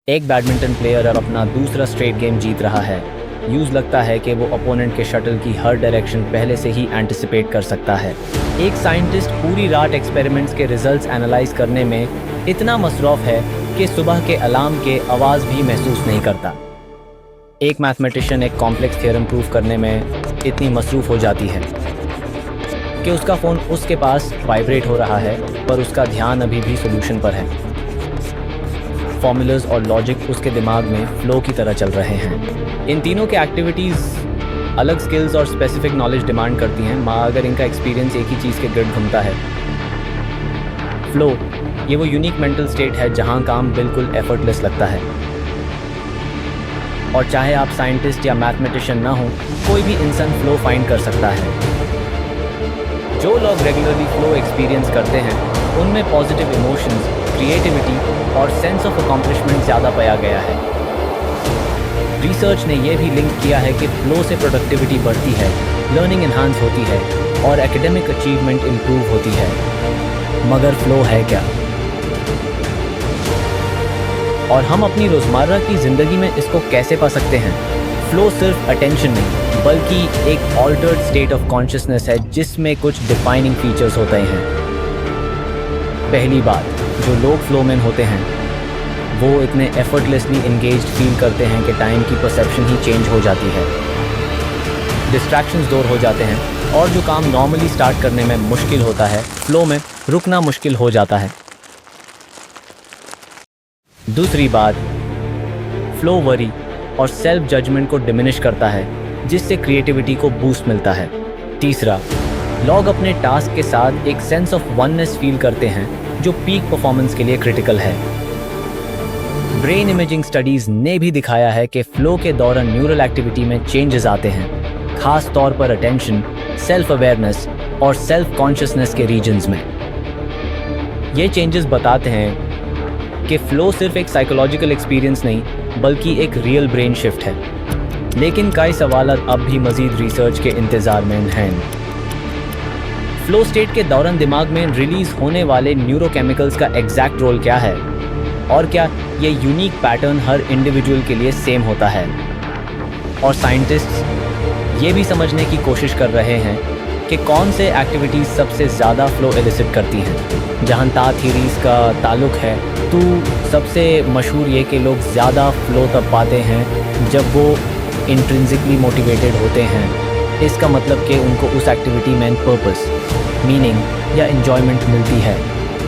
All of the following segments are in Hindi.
एक बैडमिंटन प्लेयर अब अपना दूसरा स्ट्रेट गेम जीत रहा है। यूज लगता है कि वो अपोनेंट के शटल की हर डायरेक्शन पहले से ही एंटिसिपेट कर सकता है। एक साइंटिस्ट पूरी रात एक्सपेरिमेंट्स के रिजल्ट्स एनालाइज करने में इतना मसरूफ है कि सुबह के अलार्म के आवाज़ भी महसूस नहीं करता। एक मैथमेटिशियन एक कॉम्प्लेक्स थ्योरम प्रूव करने में इतनी मसरूफ़ हो जाती है कि उसका फ़ोन उसके पास वाइब्रेट हो रहा है, पर उसका ध्यान अभी भी सोल्यूशन पर है। फॉर्मूलाज और लॉजिक उसके दिमाग में फ्लो की तरह चल रहे हैं। इन तीनों के एक्टिविटीज़ अलग स्किल्स और स्पेसिफिक नॉलेज डिमांड करती हैं, अगर इनका एक्सपीरियंस एक ही चीज़ के गिर्द घूमता है। फ्लो ये वो यूनिक मेंटल स्टेट है जहां काम बिल्कुल एफर्टलेस लगता है। और चाहे आप साइंटिस्ट या मैथमेटिशियन ना हो, कोई भी इंसान फ्लो फाइंड कर सकता है। जो लोग रेगुलरली फ्लो एक्सपीरियंस करते हैं उनमें पॉजिटिव इमोशंस, क्रिएटिविटी और सेंस ऑफ अकॉम्प्लिशमेंट ज़्यादा पाया गया है। रिसर्च ने यह भी लिंक किया है कि फ्लो से प्रोडक्टिविटी बढ़ती है, लर्निंग एनहांस होती है और एकेडमिक अचीवमेंट इम्प्रूव होती है। मगर फ्लो है क्या? और हम अपनी रोज़मर्रा की ज़िंदगी में इसको कैसे पा सकते हैं? फ्लो सिर्फ अटेंशन नहीं, बल्कि एक ऑल्टर्ड स्टेट ऑफ कॉन्शियसनेस है जिसमें कुछ डिफाइनिंग फीचर्स होते हैं। पहली बात, जो लोग फ्लो में होते हैं वो इतने एफर्टलेसली एंगेज्ड फील करते हैं कि टाइम की परसेप्शन ही चेंज हो जाती है। डिस्ट्रैक्शंस दूर हो जाते हैं और जो काम नॉर्मली स्टार्ट करने में मुश्किल होता है, फ्लो में रुकना मुश्किल हो जाता है। दूसरी बात, फ्लो वरी और सेल्फ जजमेंट को डिमिनिश करता है, जिससे क्रिएटिविटी को बूस्ट मिलता है। तीसरा, लोग अपने टास्क के साथ एक सेंस ऑफ वननेस फील करते हैं जो पीक परफॉर्मेंस के लिए क्रिटिकल है। ब्रेन इमेजिंग स्टडीज ने भी दिखाया है कि फ्लो के दौरान न्यूरल एक्टिविटी में चेंजेस आते हैं, खास तौर पर अटेंशन, सेल्फ अवेयरनेस और सेल्फ कॉन्शियसनेस के रीजन्स में। ये चेंजेस बताते हैं कि फ्लो सिर्फ एक साइकोलॉजिकल एक्सपीरियंस नहीं, बल्कि एक रियल ब्रेन शिफ्ट है। लेकिन कई सवाल अब भी मजीद रिसर्च के इंतजार में हैं। फ्लो स्टेट के दौरान दिमाग में रिलीज होने वाले न्यूरोकेमिकल्स का एग्जैक्ट रोल क्या है, और क्या ये यूनिक पैटर्न हर इंडिविजुअल के लिए सेम होता है? और साइंटिस्ट्स ये भी समझने की कोशिश कर रहे हैं कि कौन से एक्टिविटीज़ सबसे ज़्यादा फ्लो एलिसिट करती हैं। जहाँ थीरीज का ताल्लुक है, तो सबसे मशहूर ये कि लोग ज़्यादा फ्लो तब पाते हैं जब वो इंट्रिंसिकली मोटिवेटेड होते हैं। इसका मतलब कि उनको उस एक्टिविटी में पर्पस, मीनिंग या एंजॉयमेंट मिलती है।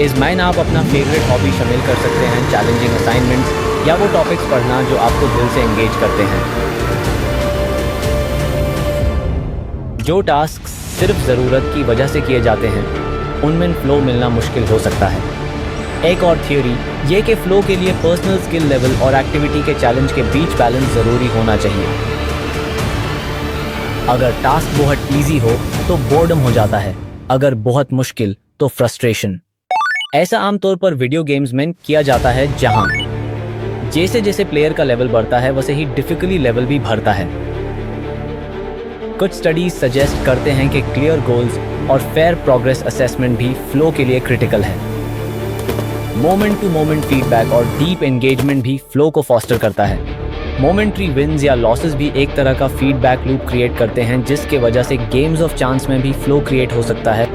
इसमें आप अपना फेवरेट हॉबी शामिल कर सकते हैं, चैलेंजिंग असाइनमेंट्स या वो टॉपिक्स पढ़ना जो आपको दिल से एंगेज करते हैं। जो टास्क सिर्फ ज़रूरत की वजह से किए जाते हैं उनमें फ्लो मिलना मुश्किल हो सकता है। एक और थ्योरी ये कि फ्लो के लिए पर्सनल स्किल लेवल और एक्टिविटी के चैलेंज के बीच बैलेंस ज़रूरी होना चाहिए। अगर टास्क बहुत ईजी हो तो बोर्डम हो जाता है, अगर बहुत मुश्किल तो फ्रस्ट्रेशन। ऐसा आमतौर पर वीडियो गेम्स में किया जाता है, जहां जैसे जैसे प्लेयर का लेवल बढ़ता है वैसे ही डिफिकल्टी लेवल भी बढ़ता है। कुछ स्टडीज सजेस्ट करते हैं कि क्लियर गोल्स और फेयर प्रोग्रेस असेसमेंट भी फ्लो के लिए क्रिटिकल है। मोमेंट टू मोमेंट फीडबैक और डीप एंगेजमेंट भी फ्लो को फॉस्टर करता है। मोमेंट्री विन्स या लॉसेस भी एक तरह का फीडबैक लूप क्रिएट करते हैं, जिसके वजह से गेम्स ऑफ चांस में भी फ्लो क्रिएट हो सकता है।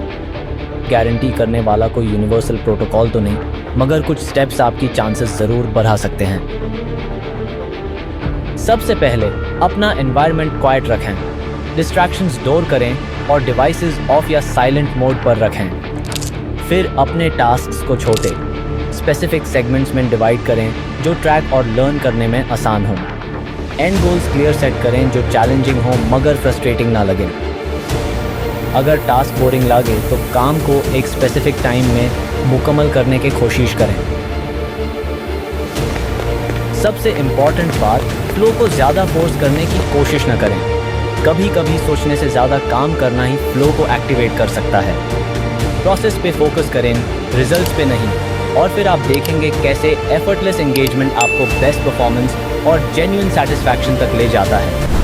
गारंटी करने वाला कोई यूनिवर्सल प्रोटोकॉल तो नहीं, मगर कुछ स्टेप्स आपकी चांसेस ज़रूर बढ़ा सकते हैं। सबसे पहले अपना एनवायरनमेंट क्वाइट रखें, डिस्ट्रैक्शंस दूर करें और डिवाइसेस ऑफ या साइलेंट मोड पर रखें। फिर अपने टास्क्स को छोटे, स्पेसिफिक सेगमेंट्स में डिवाइड करें जो ट्रैक और लर्न करने में आसान हों। एंड गोल्स क्लियर सेट करें जो चैलेंजिंग हो मगर फ्रस्ट्रेटिंग ना लगे। अगर टास्क बोरिंग लगे तो काम को एक स्पेसिफिक टाइम में मुकम्मल करने की कोशिश करें। सबसे इम्पॉर्टेंट बात, फ्लो को ज़्यादा फोर्स करने की कोशिश न करें। कभी कभी सोचने से ज़्यादा काम करना ही फ्लो को एक्टिवेट कर सकता है। प्रोसेस पे फोकस करें, रिजल्ट्स पे नहीं, और फिर आप देखेंगे कैसे एफर्टलेस एंगेजमेंट आपको बेस्ट परफॉर्मेंस और जेन्युइन सेटिस्फैक्शन तक ले जाता है।